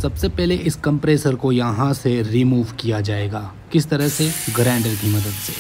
सबसे पहले इस कंप्रेसर को यहाँ से रिमूव किया जाएगा। किस तरह से? ग्राइंडर की मदद से।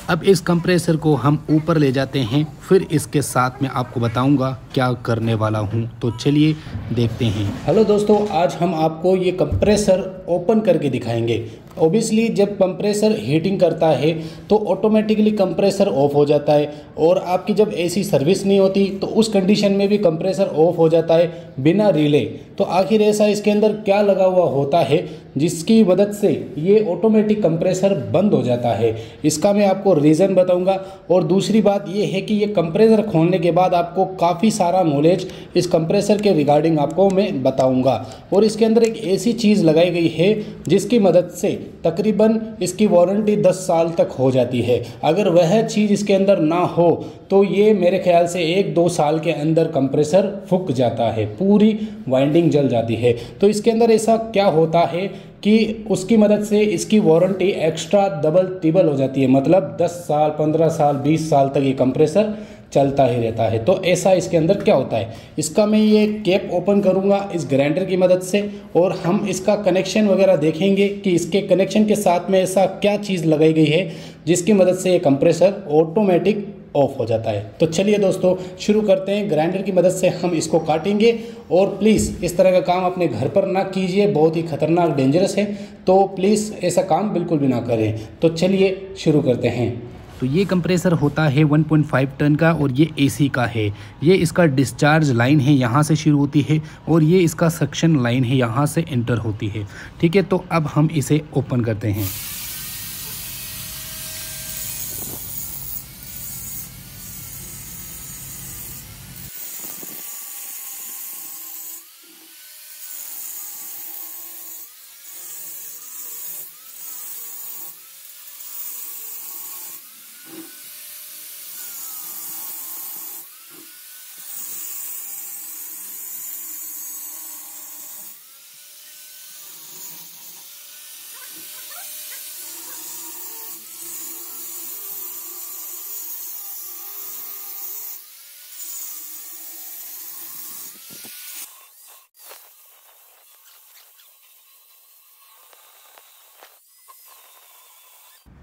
अब इस कंप्रेसर को हम ऊपर ले जाते हैं, फिर इसके साथ में आपको बताऊंगा क्या करने वाला हूं। तो चलिए देखते हैं। हेलो दोस्तों, आज हम आपको ये कंप्रेसर ओपन करके दिखाएंगे। ओबियसली जब कंप्रेसर हीटिंग करता है तो ऑटोमेटिकली कंप्रेसर ऑफ हो जाता है, और आपकी जब एसी सर्विस नहीं होती तो उस कंडीशन में भी कंप्रेसर ऑफ हो जाता है बिना रिले। तो आखिर ऐसा इसके अंदर क्या लगा हुआ होता है जिसकी मदद से ये ऑटोमेटिक कंप्रेसर बंद हो जाता है, इसका मैं आपको रीज़न बताऊंगा। और दूसरी बात ये है कि ये कंप्रेसर खोलने के बाद आपको काफ़ी सारा नॉलेज इस कंप्रेसर के रिगार्डिंग आपको मैं बताऊंगा। और इसके अंदर एक ऐसी चीज़ लगाई गई है जिसकी मदद से तकरीबन इसकी वारंटी 10 साल तक हो जाती है। अगर वह चीज़ इसके अंदर ना हो तो ये मेरे ख्याल से 1-2 साल के अंदर कंप्रेसर फूक जाता है, पूरी वाइंडिंग जल जाती है। तो इसके अंदर ऐसा क्या होता है कि उसकी मदद से इसकी वारंटी एक्स्ट्रा डबल ट्रिपल हो जाती है, मतलब 10 साल, 15 साल, 20 साल तक ये कंप्रेसर चलता ही रहता है। तो ऐसा इसके अंदर क्या होता है, इसका मैं ये कैप ओपन करूंगा इस ग्राइंडर की मदद से, और हम इसका कनेक्शन वगैरह देखेंगे कि इसके कनेक्शन के साथ में ऐसा क्या चीज़ लगाई गई है जिसकी मदद से ये कंप्रेसर ऑटोमेटिक ऑफ हो जाता है। तो चलिए दोस्तों शुरू करते हैं। ग्राइंडर की मदद से हम इसको काटेंगे, और प्लीज़ इस तरह का काम अपने घर पर ना कीजिए, बहुत ही खतरनाक डेंजरस है। तो प्लीज़ ऐसा काम बिल्कुल भी ना करें। तो चलिए शुरू करते हैं। तो ये कंप्रेसर होता है 1.5 टन का, और ये एसी का है। ये इसका डिस्चार्ज लाइन है, यहाँ से शुरू होती है, और ये इसका सक्शन लाइन है, यहाँ से एंटर होती है। ठीक है, तो अब हम इसे ओपन करते हैं।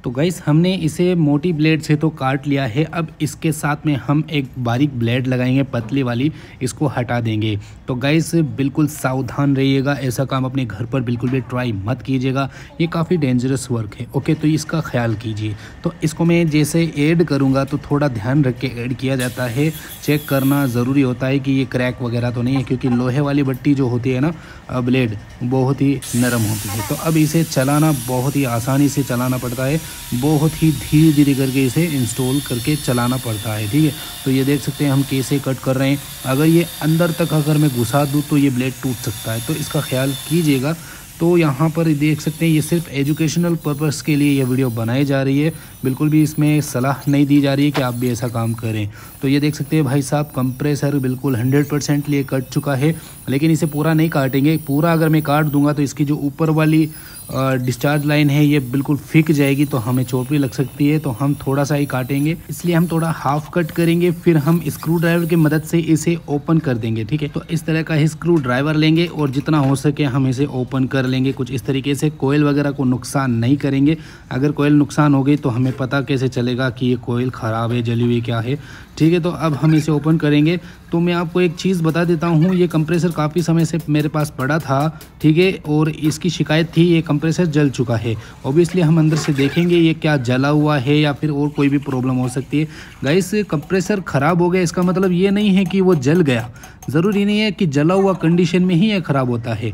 तो गाइस हमने इसे मोटी ब्लेड से तो काट लिया है। अब इसके साथ में हम एक बारीक ब्लेड लगाएंगे, पतली वाली, इसको हटा देंगे। तो गाइस बिल्कुल सावधान रहिएगा, ऐसा काम अपने घर पर बिल्कुल भी ट्राई मत कीजिएगा, ये काफ़ी डेंजरस वर्क है। ओके, तो इसका ख्याल कीजिए। तो इसको मैं जैसे ऐड करूँगा तो थोड़ा ध्यान रख के ऐड किया जाता है, चेक करना ज़रूरी होता है कि ये क्रैक वगैरह तो नहीं है, क्योंकि लोहे वाली बट्टी जो होती है ना ब्लेड, बहुत ही नरम होती है। तो अब इसे चलाना बहुत ही आसानी से चलाना पड़ता है, बहुत ही धीरे धीरे करके इसे इंस्टॉल करके चलाना पड़ता है। ठीक है, तो ये देख सकते हैं हम कैसे कट कर रहे हैं। अगर ये अंदर तक अगर मैं घुसा दूँ तो ये ब्लेड टूट सकता है, तो इसका ख्याल कीजिएगा। तो यहाँ पर देख सकते हैं ये सिर्फ एजुकेशनल पर्पस के लिए ये वीडियो बनाई जा रही है, बिल्कुल भी इसमें सलाह नहीं दी जा रही है कि आप भी ऐसा काम करें। तो ये देख सकते हैं भाई साहब, कंप्रेसर बिल्कुल 100% लिए कट चुका है, लेकिन इसे पूरा नहीं काटेंगे। पूरा अगर मैं काट दूंगा तो इसकी जो ऊपर वाली डिस्चार्ज लाइन है ये बिल्कुल फिक जाएगी, तो हमें चोट भी लग सकती है। तो हम थोड़ा सा ही काटेंगे, इसलिए हम थोड़ा हाफ कट करेंगे, फिर हम स्क्रू ड्राइवर की मदद से इसे ओपन कर देंगे। ठीक है, तो इस तरह का ही स्क्रू ड्राइवर लेंगे और जितना हो सके हम इसे ओपन कर लेंगे कुछ इस तरीके से। कोयल वगैरह को नुकसान नहीं करेंगे, अगर कोयल नुकसान हो गई तो हमें पता कैसे चलेगा कि ये कोयल ख़राब है, जली हुई क्या है। ठीक है, तो अब हम इसे ओपन करेंगे। तो मैं आपको एक चीज़ बता देता हूँ, ये कंप्रेसर काफ़ी समय से मेरे पास पड़ा था, ठीक है, और इसकी शिकायत थी ये कंप्रेसर जल चुका है। ऑब्वियसली हम अंदर से देखेंगे ये क्या जला हुआ है या फिर और कोई भी प्रॉब्लम हो सकती है। गाइस कंप्रेसर ख़राब हो गया इसका मतलब ये नहीं है कि वो जल गया, ज़रूरी नहीं है कि जला हुआ कंडीशन में ही ये ख़राब होता है,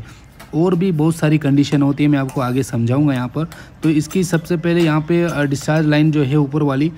और भी बहुत सारी कंडीशन होती है, मैं आपको आगे समझाऊंगा यहाँ पर। तो इसकी सबसे पहले यहाँ पे डिस्चार्ज लाइन जो है ऊपर वाली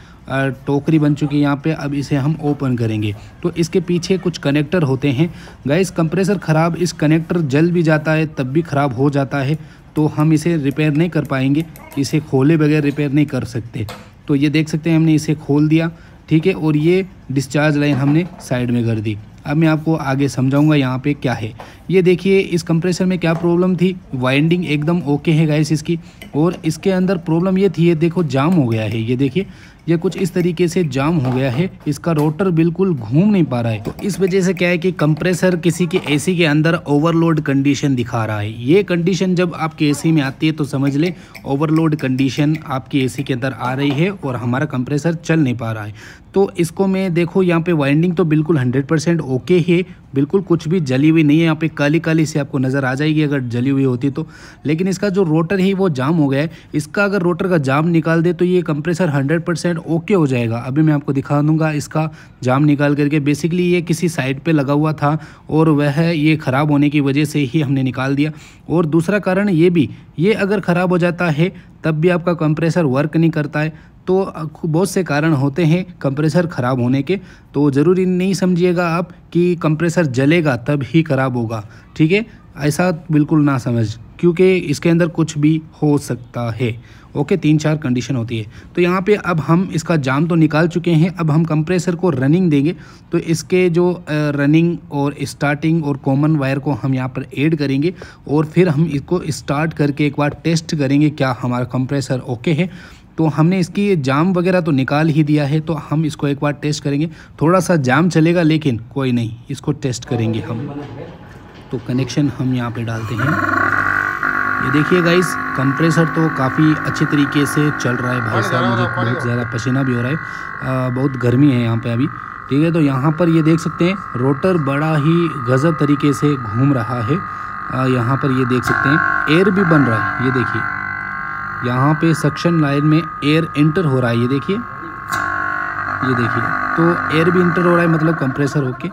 टोकरी बन चुकी है यहाँ पे। अब इसे हम ओपन करेंगे तो इसके पीछे कुछ कनेक्टर होते हैं। गाइस कंप्रेसर ख़राब, इस कनेक्टर जल भी जाता है तब भी ख़राब हो जाता है, तो हम इसे रिपेयर नहीं कर पाएंगे, इसे खोले बगैर रिपेयर नहीं कर सकते। तो ये देख सकते हैं हमने इसे खोल दिया, ठीक है, और ये डिस्चार्ज लाइन हमने साइड में कर दी। अब मैं आपको आगे समझाऊंगा यहाँ पे क्या है। ये देखिए इस कंप्रेसर में क्या प्रॉब्लम थी, वाइंडिंग एकदम ओके है गाइस इसकी, और इसके अंदर प्रॉब्लम ये थी, ये देखो जाम हो गया है, ये देखिए ये कुछ इस तरीके से जाम हो गया है, इसका रोटर बिल्कुल घूम नहीं पा रहा है। तो इस वजह से क्या है कि कंप्रेसर किसी के एसी के अंदर ओवरलोड कंडीशन दिखा रहा है। ये कंडीशन जब आपके एसी में आती है तो समझ ले ओवरलोड कंडीशन आपकी एसी के अंदर आ रही है और हमारा कंप्रेसर चल नहीं पा रहा है। तो इसको मैं देखो यहाँ पे वाइंडिंग तो बिल्कुल 100% ओके है, बिल्कुल कुछ भी जली हुई नहीं है, यहाँ पे काली काली से आपको नज़र आ जाएगी अगर जली हुई होती तो। लेकिन इसका जो रोटर है वो जाम हो गया है, इसका अगर रोटर का जाम निकाल दे तो ये कंप्रेसर 100% ओके हो जाएगा। अभी मैं आपको दिखा दूंगा इसका जाम निकाल करके। बेसिकली ये किसी साइड पे लगा हुआ था और वह ये ख़राब होने की वजह से ही हमने निकाल दिया। और दूसरा कारण ये भी, ये अगर ख़राब हो जाता है तब भी आपका कंप्रेसर वर्क नहीं करता है। तो बहुत से कारण होते हैं कंप्रेसर ख़राब होने के, तो ज़रूरी नहीं समझिएगा आप कि कंप्रेसर जलेगा तब ही ख़राब होगा, ठीक है, ऐसा बिल्कुल ना समझ, क्योंकि इसके अंदर कुछ भी हो सकता है। ओके, 3-4 कंडीशन होती है। तो यहाँ पे अब हम इसका जाम तो निकाल चुके हैं, अब हम कंप्रेसर को रनिंग देंगे। तो इसके जो रनिंग और स्टार्टिंग और कॉमन वायर को हम यहाँ पर ऐड करेंगे और फिर हम इसको स्टार्ट करके एक बार टेस्ट करेंगे क्या हमारा कंप्रेसर ओके है। तो हमने इसकी जाम वगैरह तो निकाल ही दिया है, तो हम इसको एक बार टेस्ट करेंगे। थोड़ा सा जाम चलेगा लेकिन कोई नहीं, इसको टेस्ट करेंगे हम। तो कनेक्शन हम यहाँ पे डालते हैं। ये देखिए गाइस, कंप्रेसर तो काफ़ी अच्छे तरीके से चल रहा है। भाई साहब मुझे बहुत ज़्यादा पसीना भी हो रहा है, बहुत गर्मी है यहाँ पे अभी, ठीक है। तो यहाँ पर ये देख सकते हैं रोटर बड़ा ही गजब तरीके से घूम रहा है। यहाँ पर ये देख सकते हैं एयर भी बन रहा है, ये देखिए यहाँ पे सक्शन लाइन में एयर इंटर हो रहा है, ये देखिए, ये देखिए। तो एयर भी इंटर हो रहा है मतलब कंप्रेसर होके।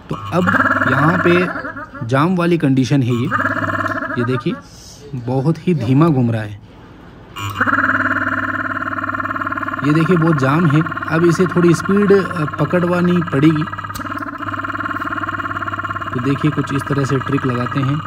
तो अब यहाँ पे जाम वाली कंडीशन है, ये देखिए बहुत ही धीमा घूम रहा है, ये देखिए बहुत जाम है। अब इसे थोड़ी स्पीड पकड़वानी पड़ेगी। तो देखिए कुछ इस तरह से ट्रिक लगाते हैं।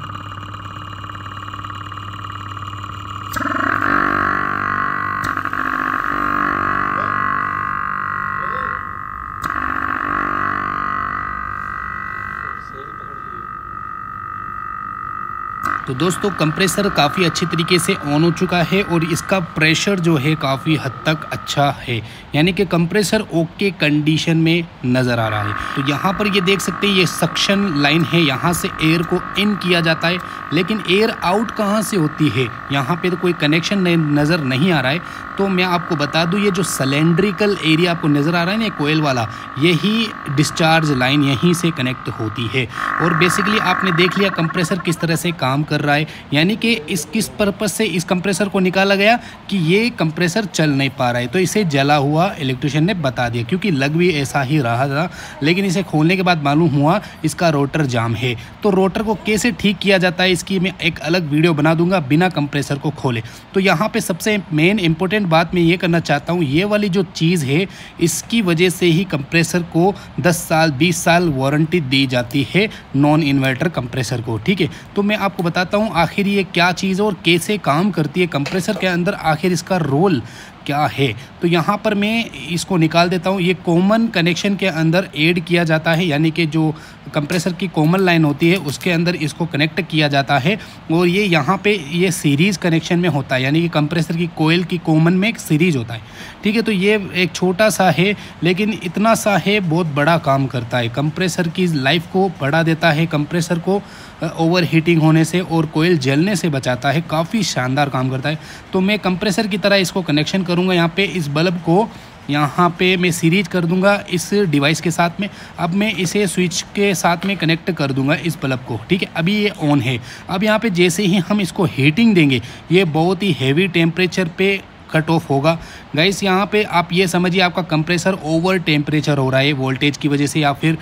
तो दोस्तों कंप्रेसर काफ़ी अच्छे तरीके से ऑन हो चुका है और इसका प्रेशर जो है काफ़ी हद तक अच्छा है, यानी कि कंप्रेसर ओके कंडीशन में नज़र आ रहा है। तो यहाँ पर ये देख सकते हैं ये सक्शन लाइन है, यहाँ से एयर को इन किया जाता है, लेकिन एयर आउट कहाँ से होती है यहाँ पे तो कोई कनेक्शन नज़र नहीं आ रहा है। तो मैं आपको बता दूँ ये जो सिलेंड्रिकल एरिया आपको नज़र आ रहा है ना कोयल वाला, यही डिस्चार्ज लाइन यहीं से कनेक्ट होती है। और बेसिकली आपने देख लिया कंप्रेसर किस तरह से काम कर रहा है, यानी कि इस किस पर्पस से इस कंप्रेसर को निकाला गया कि ये कंप्रेसर चल नहीं पा रहा है। तो इसे जला हुआ इलेक्ट्रिशियन ने बता दिया, क्योंकि लग भी ऐसा ही रहा था, लेकिन इसे खोलने के बाद मालूम हुआ इसका रोटर जाम है। तो रोटर को कैसे ठीक किया जाता है इसकी मैं एक अलग वीडियो बना दूंगा बिना कंप्रेसर को खोले। तो यहाँ पे सबसे मेन इंपॉर्टेंट बात मैं ये करना चाहता हूँ, ये वाली जो चीज़ है इसकी वजह से ही कंप्रेसर को 10 साल 20 साल वारंटी दी जाती है नॉन इन्वर्टर कंप्रेसर को, ठीक है। तो मैं आपको बताता हूँ आखिर ये क्या चीज़ और कैसे काम करती है कंप्रेसर के अंदर, आखिर इसका रोल क्या है। तो यहाँ पर मैं इसको निकाल देता हूँ। ये कॉमन कनेक्शन के अंदर ऐड किया जाता है, यानी कि जो कंप्रेसर की कॉमन लाइन होती है उसके अंदर इसको कनेक्ट किया जाता है। और ये यहाँ पे ये सीरीज़ कनेक्शन में होता है, यानी कि कंप्रेसर की कोयल की कॉमन में एक सीरीज होता है, ठीक है। तो ये एक छोटा सा है लेकिन इतना सा है, बहुत बड़ा काम करता है, कंप्रेसर की लाइफ को बढ़ा देता है, कंप्रेसर को ओवर हीटिंग होने से और कोयल जलने से बचाता है, काफ़ी शानदार काम करता है। तो मैं कंप्रेसर की तरह इसको कनेक्शन करूँगा यहाँ पे, इस बल्ब को यहाँ पे मैं सीरीज कर दूंगा इस डिवाइस के साथ में। अब मैं इसे स्विच के साथ में कनेक्ट कर दूंगा इस बल्ब को, ठीक है। अभी ये ऑन है। अब यहाँ पे जैसे ही हम इसको हीटिंग देंगे ये बहुत ही हैवी टेम्परेचर पे कट ऑफ होगा। गाइस यहाँ पे आप ये समझिए आपका कंप्रेसर ओवर टेम्परेचर हो रहा है वोल्टेज की वजह से, या फिर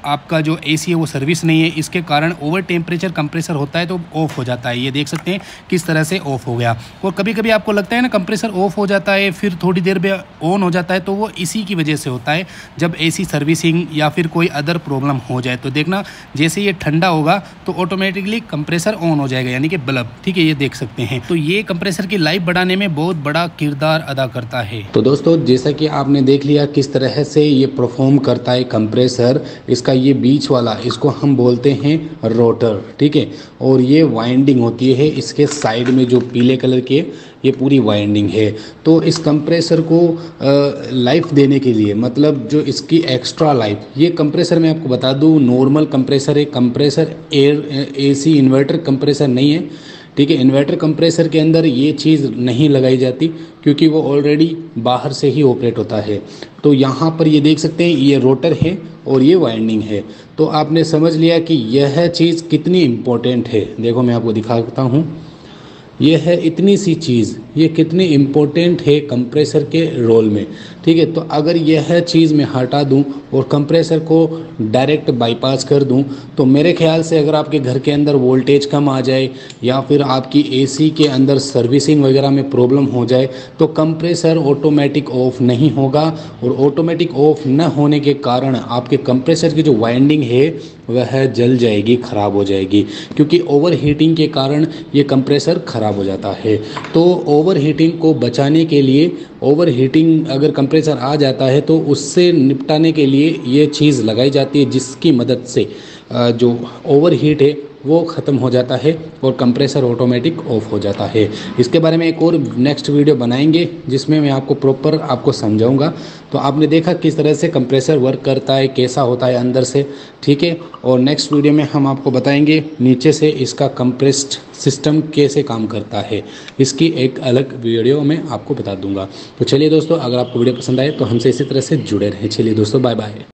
आपका जो एसी है वो सर्विस नहीं है, इसके कारण ओवर टेम्परेचर कंप्रेसर होता है तो ऑफ़ हो जाता है। ये देख सकते हैं किस तरह से ऑफ़ हो गया। और कभी कभी आपको लगता है ना कंप्रेसर ऑफ़ हो जाता है फिर थोड़ी देर में ऑन हो जाता है, तो वो इसी की वजह से होता है, जब एसी सर्विसिंग या फिर कोई अदर प्रॉब्लम हो जाए। तो देखना जैसे ये ठंडा होगा तो ऑटोमेटिकली कंप्रेसर ऑन हो जाएगा, यानी कि बल्ब, ठीक है, ये देख सकते हैं। तो ये कंप्रेसर की लाइफ बढ़ाने में बहुत बड़ा किरदार अदा करता है। तो दोस्तों जैसा कि आपने देख लिया किस तरह से ये परफॉर्म करता है कंप्रेसर, इसका ये बीच वाला इसको हम बोलते हैं रोटर, ठीक है। और ये वाइंडिंग होती है इसके साइड में जो पीले कलर के, ये पूरी वाइंडिंग है। तो इस कंप्रेसर को लाइफ देने के लिए, मतलब जो इसकी एक्स्ट्रा लाइफ, ये कंप्रेसर मैं आपको बता दूं नॉर्मल कंप्रेसर है, compressor air AC inverter compressor नहीं है, ठीक है। इन्वर्टर कंप्रेसर के अंदर ये चीज़ नहीं लगाई जाती क्योंकि वो ऑलरेडी बाहर से ही ऑपरेट होता है। तो यहाँ पर ये देख सकते हैं ये रोटर है और ये वाइंडिंग है। तो आपने समझ लिया कि यह चीज़ कितनी इम्पोर्टेंट है। देखो मैं आपको दिखाता हूँ, ये है इतनी सी चीज़, ये कितनी इम्पोर्टेंट है कंप्रेसर के रोल में, ठीक है। तो अगर यह चीज़ मैं हटा दूं और कंप्रेसर को डायरेक्ट बाईपास कर दूं, तो मेरे ख्याल से अगर आपके घर के अंदर वोल्टेज कम आ जाए या फिर आपकी एसी के अंदर सर्विसिंग वगैरह में प्रॉब्लम हो जाए, तो कंप्रेसर ऑटोमेटिक ऑफ नहीं होगा। और ऑटोमेटिक ऑफ न होने के कारण आपके कंप्रेसर की जो वाइंडिंग है वह जल जाएगी, ख़राब हो जाएगी, क्योंकि ओवर हीटिंग के कारण ये कंप्रेसर ख़राब हो जाता है। तो ओवर हीटिंग को बचाने के लिए, ओवर हीटिंग अगर कंप्रेसर आ जाता है तो उससे निपटाने के लिए ये चीज़ लगाई जाती है, जिसकी मदद से जो ओवर हीट है वो ख़त्म हो जाता है और कंप्रेसर ऑटोमेटिक ऑफ हो जाता है। इसके बारे में एक और नेक्स्ट वीडियो बनाएंगे जिसमें मैं आपको प्रॉपर आपको समझाऊंगा। तो आपने देखा किस तरह से कंप्रेसर वर्क करता है, कैसा होता है अंदर से, ठीक है। और नेक्स्ट वीडियो में हम आपको बताएंगे नीचे से इसका कंप्रेस्ड सिस्टम कैसे काम करता है, इसकी एक अलग वीडियो में आपको बता दूंगा। तो चलिए दोस्तों, अगर आपको वीडियो पसंद आए तो हमसे इसी तरह से जुड़े रहें। चलिए दोस्तों, बाय बाय।